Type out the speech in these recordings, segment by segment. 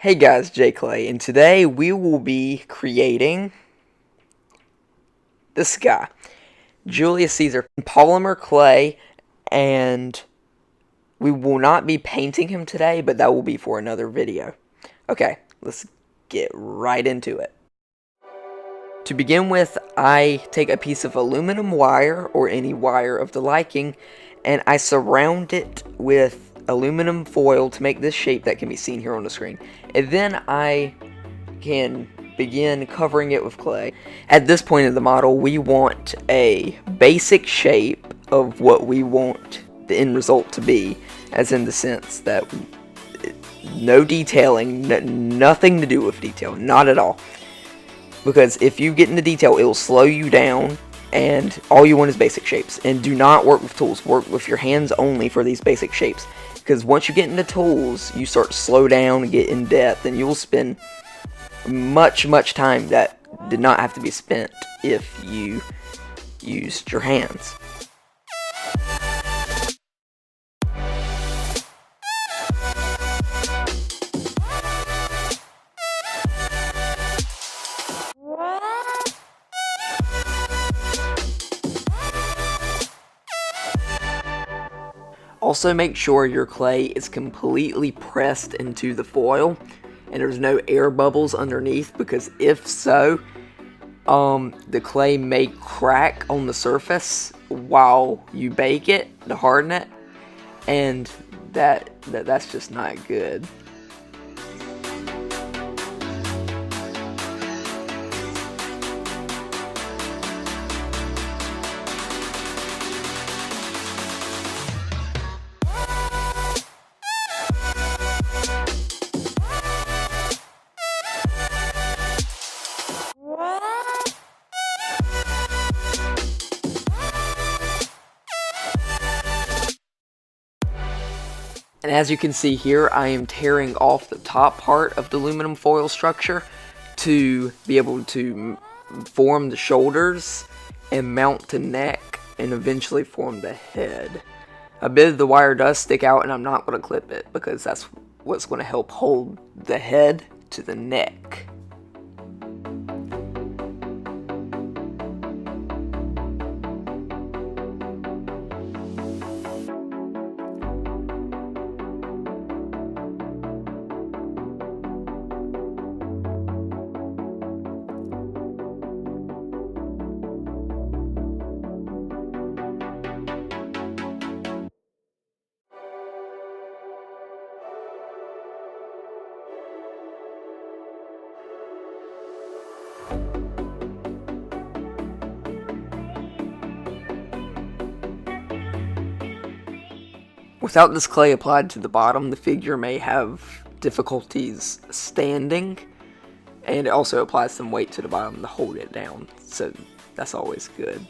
Hey guys, Jay Clay, and today we will be creating this guy, Julius Caesar, polymer clay, and we will not be painting him today, but that will be for another video. Okay, let's get right into it. To begin with, I take a piece of aluminum wire, or any wire of the liking, and I surround it with aluminum foil to make this shape that can be seen here on the screen. And then I can begin covering it with clay. At this point in the model, we want a basic shape of what we want the end result to be, as in the sense that no detailing, nothing to do with detail, not at all. Because if you get into detail, it will slow you down, and all you want is basic shapes. And do not work with tools, work with your hands only for these basic shapes. Because once you get into tools, you start to slow down and get in depth, and you will spend much time that did not have to be spent if you used your hands. Also, make sure your clay is completely pressed into the foil and there's no air bubbles underneath, because if so, the clay may crack on the surface while you bake it to harden it, and that's just not good. And as you can see here, I am tearing off the top part of the aluminum foil structure to be able to form the shoulders and mount the neck and eventually form the head. A bit of the wire does stick out, and I'm not going to clip it because that's what's going to help hold the head to the neck. Without this clay applied to the bottom, the figure may have difficulties standing, and it also applies some weight to the bottom to hold it down, so that's always good.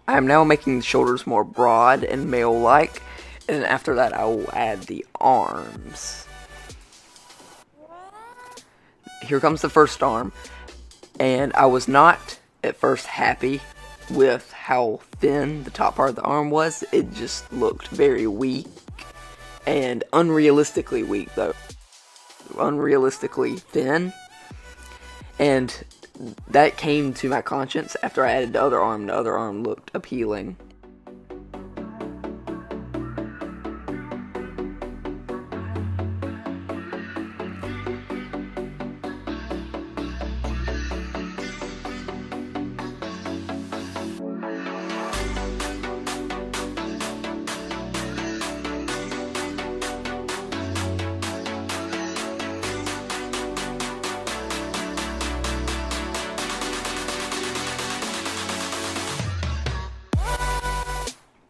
I am now making the shoulders more broad and male-like, and after that I will add the arms. Here comes the first arm, and I was not at first happy with how thin the top part of the arm was. It just looked very weak, and unrealistically weak though. Unrealistically thin, and that came to my conscience after I added the other arm. The other arm looked appealing.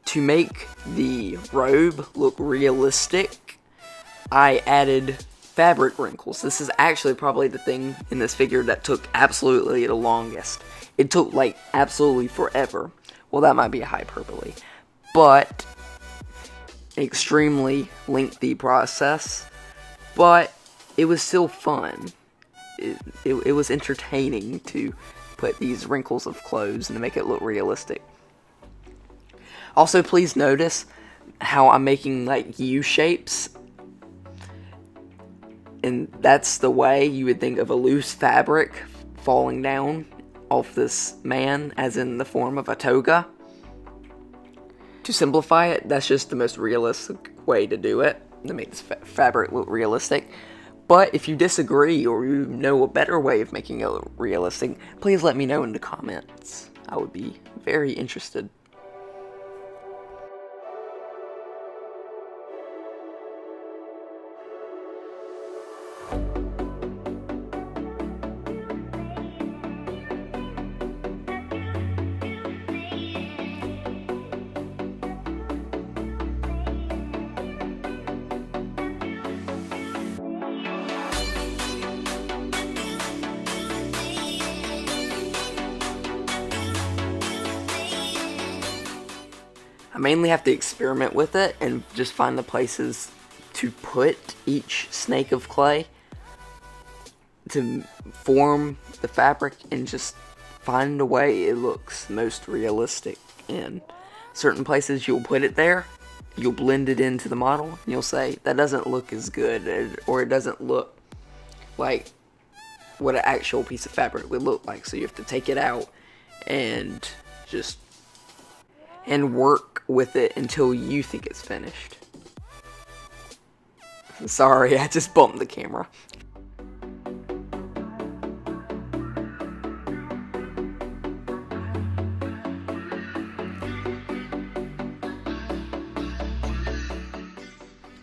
To make the robe look realistic, I added fabric wrinkles. This is actually probably the thing in this figure that took absolutely the longest. It took like absolutely forever. Well, that might be a hyperbole, but extremely lengthy process, but it was still fun. It was entertaining to put these wrinkles of clothes and to make it look realistic. Also, please notice how I'm making like U shapes. And that's the way you would think of a loose fabric falling down off this man, as in the form of a toga. To simplify it, that's just the most realistic way to do it, to make this fabric look realistic. But if you disagree or you know a better way of making it look realistic, please let me know in the comments. I would be very interested. I mainly have to experiment with it and just find the places to put each snake of clay to form the fabric and just find a way it looks most realistic. In certain places you'll put it there, you'll blend it into the model, and you'll say, that doesn't look as good, or it doesn't look like what an actual piece of fabric would look like. So you have to take it out and just work with it until you think it's finished. Sorry, I just bumped the camera.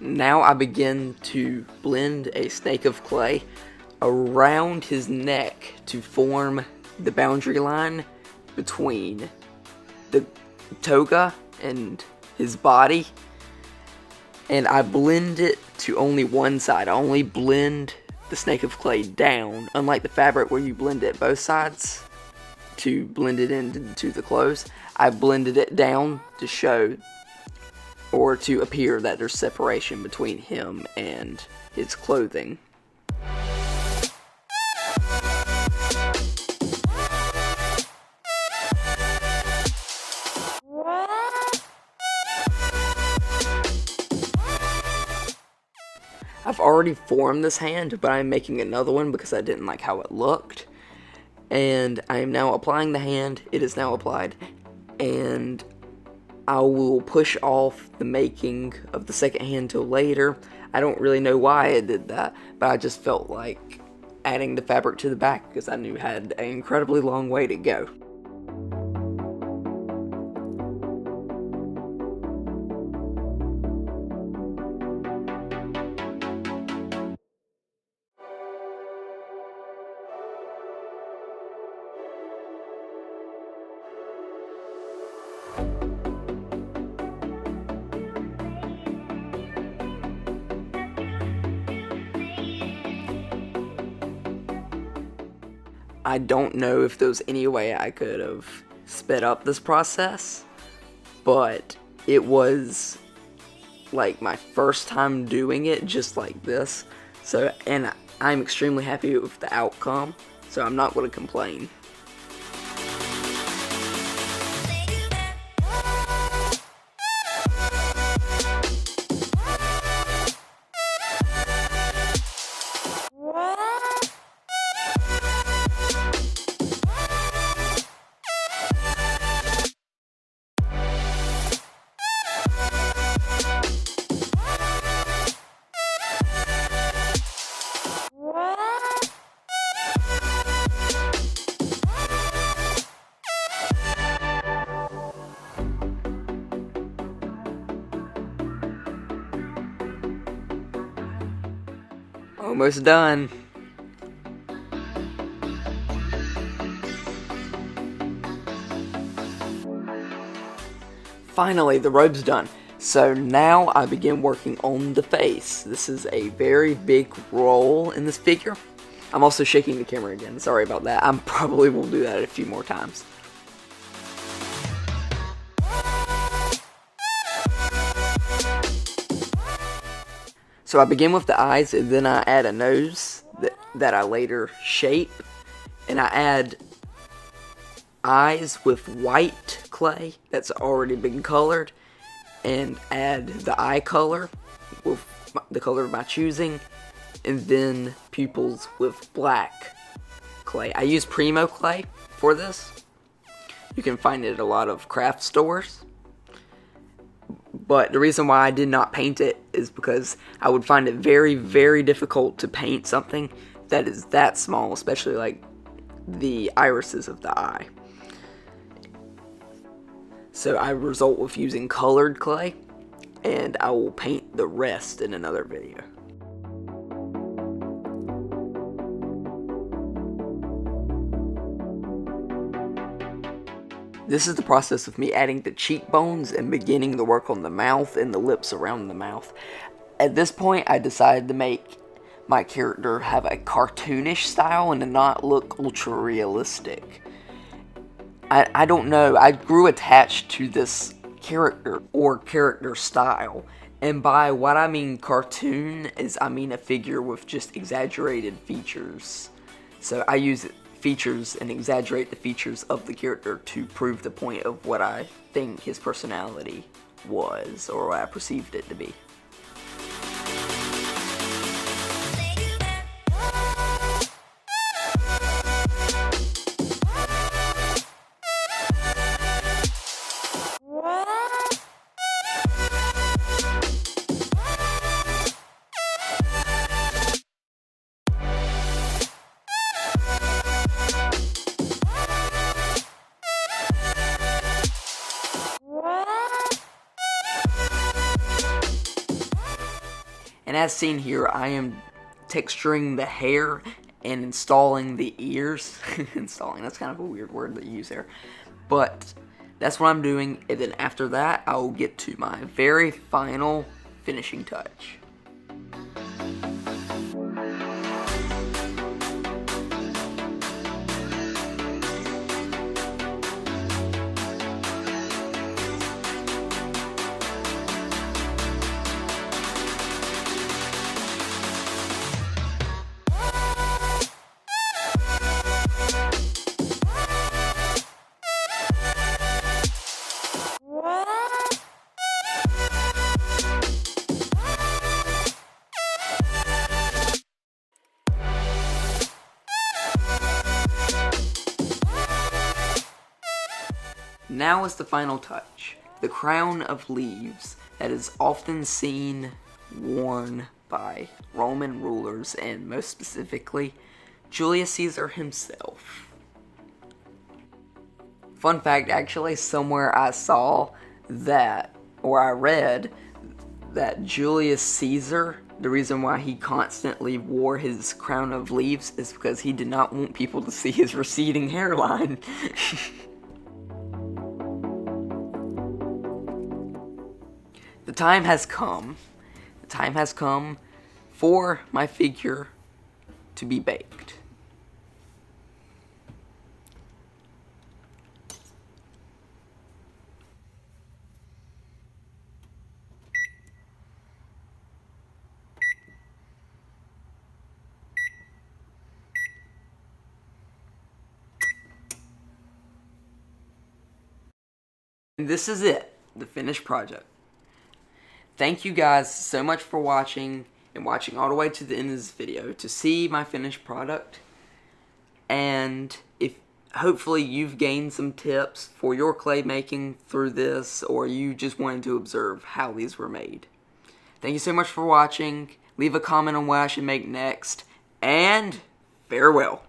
Now I begin to blend a snake of clay around his neck to form the boundary line between the toga and his body, and I blend it to only one side. I only blend the snake of clay down, unlike the fabric where you blend it both sides to blend it into the clothes. I blended it down to show, or to appear, that there's separation between him and his clothing. I've already formed this hand, but I'm making another one because I didn't like how it looked. And I am now applying the hand. It is now applied. And I will push off the making of the second hand till later. I don't really know why I did that, but I just felt like adding the fabric to the back because I knew it had an incredibly long way to go. I don't know if there was any way I could have sped up this process, but it was like my first time doing it just like this. So, and I'm extremely happy with the outcome, so I'm not going to complain. Almost done. Finally, the robe's done. So now I begin working on the face. This is a very big role in this figure. I'm also shaking the camera again. Sorry about that. I probably will do that a few more times. So I begin with the eyes, and then I add a nose that I later shape, and I add eyes with white clay that's already been colored, and add the eye color with the color of my choosing, and then pupils with black clay. I use Primo clay for this. You can find it at a lot of craft stores. But the reason why I did not paint it is because I would find it very, very difficult to paint something that is that small, especially like the irises of the eye. So I result with using colored clay, and I will paint the rest in another video. This is the process of me adding the cheekbones and beginning the work on the mouth and the lips around the mouth. At this point, I decided to make my character have a cartoonish style and to not look ultra realistic. I don't know, I grew attached to this character or character style, and by what I mean cartoon is I mean a figure with just exaggerated features. So I use features and exaggerate the features of the character to prove the point of what I think his personality was, or what I perceived it to be. And as seen here, I am texturing the hair and installing the ears. Installing, that's kind of a weird word to use there. But that's what I'm doing, and then after that, I will get to my very final finishing touch. Now is the final touch, the crown of leaves that is often seen worn by Roman rulers, and most specifically, Julius Caesar himself. Fun fact, actually, somewhere I saw that, or I read, that Julius Caesar, the reason why he constantly wore his crown of leaves is because he did not want people to see his receding hairline. The time has come. The time has come for my figure to be baked. And this is it, the finished project. Thank you guys so much for watching, and watching all the way to the end of this video to see my finished product. And if hopefully you've gained some tips for your clay making through this, or you just wanted to observe how these were made. Thank you so much for watching. Leave a comment on what I should make next, and farewell.